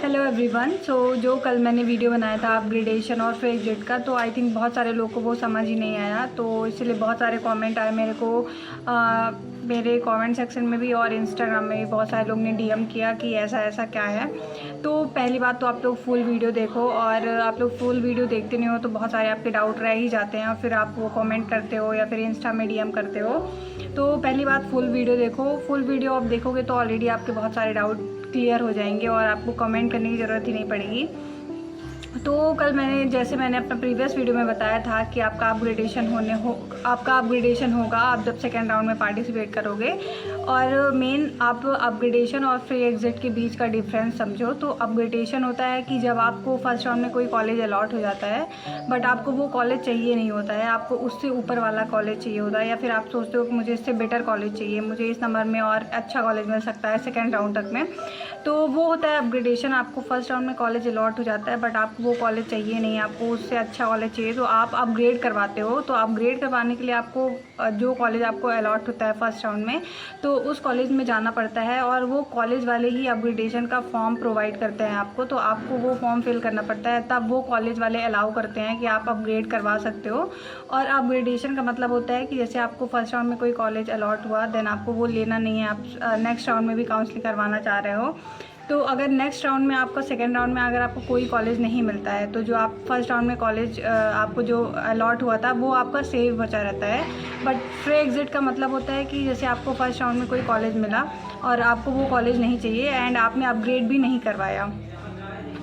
Hello everyone. जो कल मैंने वीडियो बनाया था अपग्रेडेशन और फिर एग्जिट का, तो आई थिंक बहुत सारे लोगों को वो समझ ही नहीं आया, तो इसलिए बहुत सारे कमेंट आए मेरे को। मेरे कमेंट सेक्शन में भी और इंस्टाग्राम में भी बहुत सारे लोग ने डीएम किया कि ऐसा ऐसा क्या है। तो पहली बात तो आप लोग फुल वीडियो देखो, और आप लोग फुल वीडियो देखते नहीं हो तो बहुत सारे आपके डाउट रह ही जाते हैं और फिर आप वो कमेंट करते हो या फिर इंस्टा में डीएम करते हो। तो पहली बात फुल वीडियो देखो। फुल वीडियो आप देखोगे तो ऑलरेडी आपके बहुत सारे डाउट क्लियर हो जाएंगे और आपको कमेंट करने की ज़रूरत ही नहीं पड़ेगी। तो कल मैंने अपना प्रीवियस वीडियो में बताया था कि आपका अपग्रेडेशन होगा आप जब सेकेंड राउंड में पार्टिसिपेट करोगे। और मेन आप अपग्रेडेशन और फ्री एग्जिट के बीच का डिफरेंस समझो। तो अपग्रेडेशन होता है कि जब आपको फर्स्ट राउंड में कोई कॉलेज अलॉट हो जाता है, बट आपको वो कॉलेज चाहिए नहीं होता है, आपको उससे ऊपर वाला कॉलेज चाहिए होता है, या फिर आप सोचते हो कि मुझे इससे बेटर कॉलेज चाहिए, मुझे इस नंबर में और अच्छा कॉलेज मिल सकता है सेकेंड राउंड तक में। तो वो होता है अपग्रेडेशन। आपको फर्स्ट राउंड में कॉलेज अलॉट हो जाता है, बट आपको वो कॉलेज चाहिए नहीं, आपको उससे अच्छा कॉलेज चाहिए, तो आप अपग्रेड करवाते हो। तो अपग्रेड करवाने के लिए आपको जो कॉलेज आपको अलॉट होता है फर्स्ट राउंड में, तो उस कॉलेज में जाना पड़ता है, और वो कॉलेज वाले ही अपग्रेडेशन का फॉर्म प्रोवाइड करते हैं आपको। तो आपको वो फॉर्म फिल करना पड़ता है, तब वो कॉलेज वाले अलाउ करते हैं कि आप अपग्रेड करवा सकते हो। और अपग्रेडेशन का मतलब होता है कि जैसे आपको फर्स्ट राउंड में कोई कॉलेज अलॉट हुआ, देन आपको वो लेना नहीं है, आप नेक्स्ट राउंड में भी काउंसलिंग करवाना चाह रहे हो। तो अगर नेक्स्ट राउंड में आपका सेकेंड राउंड में अगर आपको कोई कॉलेज नहीं मिलता है, तो जो आप फर्स्ट राउंड में कॉलेज आपको जो अलॉट हुआ था वो आपका सेव बचा रहता है। बट फ्री एग्जिट का मतलब होता है कि जैसे आपको फर्स्ट राउंड में कोई कॉलेज मिला और आपको वो कॉलेज नहीं चाहिए एंड आपने अपग्रेड भी नहीं करवाया,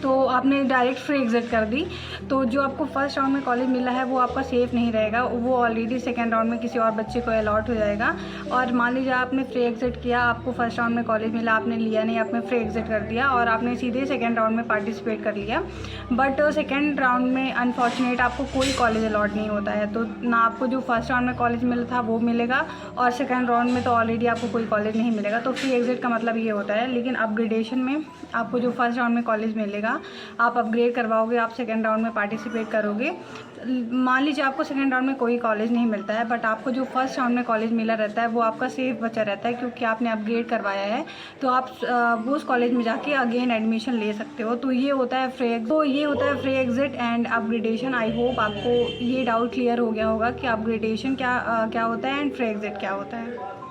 तो आपने डायरेक्ट फ्री एग्जिट कर दी, तो जो आपको फर्स्ट राउंड में कॉलेज मिला है वो आपका सेफ नहीं रहेगा, वो ऑलरेडी सेकंड राउंड में किसी और बच्चे को अलॉट हो जाएगा। और मान लीजिए आपने फ्री एग्जिट किया, आपको फर्स्ट राउंड में कॉलेज मिला, आपने लिया नहीं, आपने फ्री एग्जिट कर दिया और आपने सीधे सेकेंड राउंड में पार्टिसिपेट कर लिया। बट सेकेंड राउंड में अनफॉर्चुनेट आपको कोई कॉलेज अलॉट नहीं होता है, तो ना आपको जो फर्स्ट राउंड में कॉलेज मिला था वो मिलेगा, और सेकेंड राउंड में तो ऑलरेडी आपको कोई कॉलेज नहीं मिलेगा। तो फ्री एग्जिट का मतलब ये होता है। लेकिन अपग्रेडेशन में आपको जो फर्स्ट राउंड में कॉलेज मिलेगा, आप अपग्रेड करवाओगे, आप सेकेंड राउंड में पार्टिसिपेट करोगे। मान लीजिए आपको सेकेंड राउंड में कोई कॉलेज नहीं मिलता है, बट आपको जो फर्स्ट राउंड में कॉलेज मिला रहता है वो आपका सेफ बचा रहता है, क्योंकि आपने अपग्रेड करवाया है। तो आप वो उस कॉलेज में जाके अगेन एडमिशन ले सकते हो। तो ये होता है free exit and upgradation. I hope आपको ये डाउट क्लियर हो गया होगा कि अपग्रेडेशन क्या होता है एंड फ्री एग्जिट क्या होता है।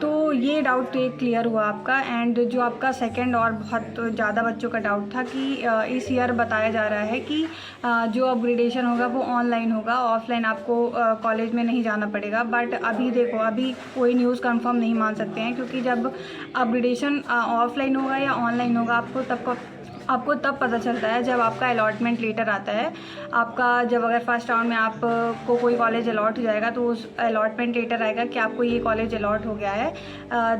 तो ये डाउट एक क्लियर हुआ आपका। एंड जो आपका सेकंड और बहुत ज़्यादा बच्चों का डाउट था कि इस ईयर बताया जा रहा है कि जो अपग्रेडेशन होगा वो ऑनलाइन होगा, ऑफलाइन आपको कॉलेज में नहीं जाना पड़ेगा। बट अभी देखो, अभी कोई न्यूज़ कंफर्म नहीं मान सकते हैं, क्योंकि जब अपग्रेडेशन ऑफलाइन होगा या ऑनलाइन होगा आपको तब पता चलता है जब आपका अलॉटमेंट लेटर आता है। आपका जब अगर फर्स्ट राउंड में आपको कोई कॉलेज अलॉट हो जाएगा, तो उस अलॉटमेंट लेटर आएगा कि आपको ये कॉलेज अलॉट हो गया है।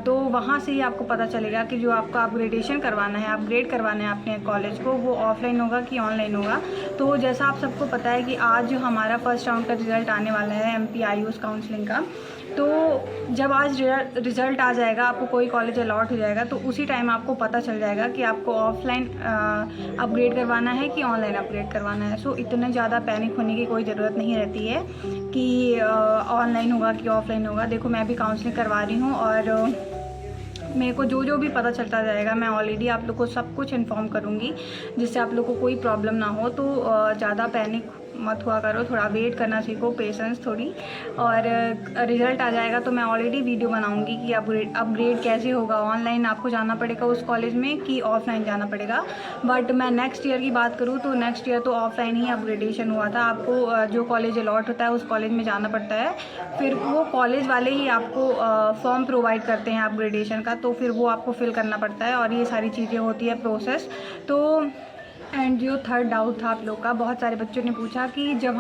तो वहाँ से ही आपको पता चलेगा कि जो आपका अपग्रेडेशन करवाना है, अपग्रेड करवाना है अपने कॉलेज को, वो ऑफलाइन होगा कि ऑनलाइन होगा। तो जैसा आप सबको पता है कि आज हमारा फर्स्ट राउंड का रिज़ल्ट आने वाला है MP आयुष काउंसलिंग का। तो जब आज रिज़ल्ट आ जाएगा, आपको कोई कॉलेज अलॉट हो जाएगा, तो उसी टाइम आपको पता चल जाएगा कि आपको ऑफलाइन अपग्रेड करवाना है कि ऑनलाइन अपग्रेड करवाना है। सो इतने ज़्यादा पैनिक होने की कोई ज़रूरत नहीं रहती है कि ऑनलाइन होगा कि ऑफलाइन होगा। देखो, मैं भी काउंसलिंग करवा रही हूँ, और मेरे को जो भी पता चलता जाएगा मैं ऑलरेडी आप लोग को सब कुछ इन्फॉर्म करूँगी, जिससे आप लोग को कोई प्रॉब्लम ना हो। तो ज़्यादा पैनिक मत हुआ करो, थोड़ा वेट करना सीखो, पेशेंस थोड़ी। और रिज़ल्ट आ जाएगा तो मैं ऑलरेडी वीडियो बनाऊंगी कि अपग्रेड कैसे होगा, ऑनलाइन आपको जाना पड़ेगा उस कॉलेज में कि ऑफलाइन जाना पड़ेगा। बट मैं नेक्स्ट ईयर की बात करूँ तो नेक्स्ट ईयर तो ऑफलाइन ही अपग्रेडेशन हुआ था। आपको जो कॉलेज अलॉट होता है उस कॉलेज में जाना पड़ता है, फिर वो कॉलेज वाले ही आपको फॉर्म प्रोवाइड करते हैं अपग्रेडेशन का, तो फिर वो आपको फिल करना पड़ता है, और ये सारी चीज़ें होती है प्रोसेस। तो एंड जो थर्ड डाउट था आप लोग का, बहुत सारे बच्चों ने पूछा कि जब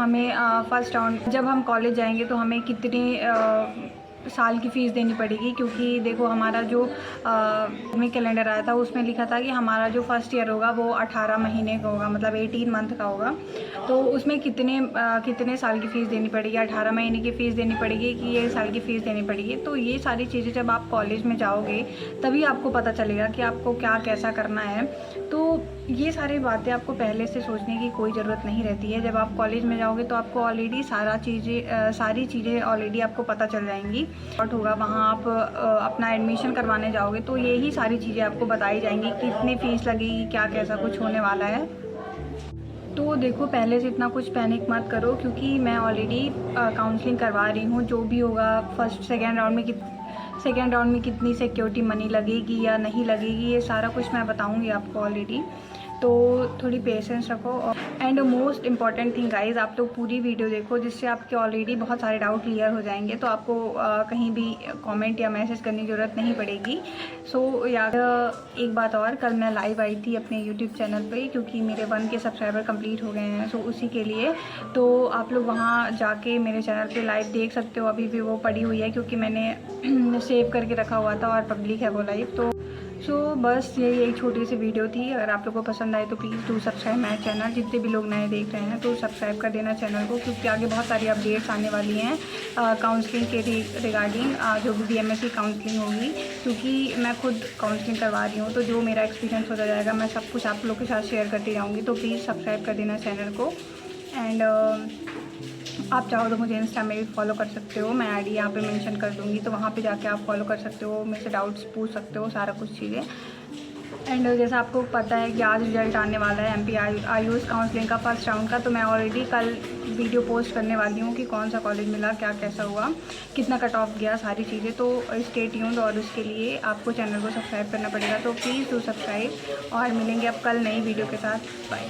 हम कॉलेज जाएंगे तो हमें कितने साल की फ़ीस देनी पड़ेगी। क्योंकि देखो, हमारा जो में कैलेंडर आया था उसमें लिखा था कि हमारा जो फर्स्ट ईयर होगा वो 18 महीने का होगा, मतलब 18 मंथ का होगा। तो उसमें कितने साल की फ़ीस देनी पड़ेगी, 18 महीने की फ़ीस देनी पड़ेगी कि 1 साल की फ़ीस देनी पड़ेगी। तो ये सारी चीज़ें जब आप कॉलेज में जाओगे तभी आपको पता चलेगा कि आपको क्या कैसा करना है। तो ये सारी बातें आपको पहले से सोचने की कोई ज़रूरत नहीं रहती है। जब आप कॉलेज में जाओगे तो आपको ऑलरेडी सारी चीज़ें ऑलरेडी आपको पता चल जाएंगी। स्पॉट होगा, वहाँ आप अपना एडमिशन करवाने जाओगे तो यही सारी चीज़ें आपको बताई जाएंगी, कितनी फ़ीस लगेगी, क्या कैसा कुछ होने वाला है। तो देखो, पहले से इतना कुछ पैनिक मत करो, क्योंकि मैं ऑलरेडी काउंसलिंग करवा रही हूँ। जो भी होगा सेकेंड राउंड में कितनी सिक्योरिटी मनी लगेगी या नहीं लगेगी, ये सारा कुछ मैं बताऊँगी आपको ऑलरेडी। तो थोड़ी पेशेंस रखो। And most important thing guys, आप लोग पूरी वीडियो देखो, जिससे आपके ऑलरेडी बहुत सारे डाउट क्लियर हो जाएंगे। तो आपको कहीं भी कमेंट या मैसेज करने की ज़रूरत नहीं पड़ेगी। सो यार, एक बात और, कल मैं लाइव आई थी अपने यूट्यूब चैनल पे, क्योंकि मेरे 1 के सब्सक्राइबर कंप्लीट हो गए हैं, सो उसी के लिए। तो आप लोग वहाँ जाके मेरे चैनल पे लाइव देख सकते हो। अभी भी वो पड़ी हुई है, क्योंकि मैंने सेव करके रखा हुआ था और पब्लिक है वो लाइव। तो बस यही एक छोटी सी वीडियो थी। अगर आप लोगों को पसंद आए तो please do subscribe my channel. जितने भी लोग नए देख रहे हैं तो सब्सक्राइब कर देना चैनल को, क्योंकि आगे बहुत सारी अपडेट्स आने वाली हैं काउंसलिंग के रिगार्डिंग, जो भी BMSc काउंसलिंग होगी, क्योंकि मैं खुद काउंसलिंग करवा रही हूँ। तो जो मेरा एक्सपीरियंस होता जाएगा, मैं सब कुछ आप लोगों के साथ शेयर करती जाऊँगी। तो प्लीज़ सब्सक्राइब कर देना चैनल को। एंड आप चाहो तो मुझे इंस्टा में भी फॉलो कर सकते हो, मैं आईडी यहाँ पे मेंशन कर दूँगी। तो वहाँ पे जाके आप फॉलो कर सकते हो, मेरे से डाउट्स पूछ सकते हो, सारा कुछ चीज़ें। एंड जैसा आपको पता है कि आज रिजल्ट आने वाला है MP आयुष काउंसलिंग का फर्स्ट राउंड का। तो मैं ऑलरेडी कल वीडियो पोस्ट करने वाली हूँ कि कौन सा कॉलेज मिला, क्या कैसा हुआ, कितना कट ऑफ गया, सारी चीज़ें। तो स्टे ट्यून्ड, और उसके लिए आपको चैनल को सब्सक्राइब करना पड़ेगा। तो प्लीज़ डू सब्सक्राइब, और मिलेंगे अब कल नई वीडियो के साथ। बाय।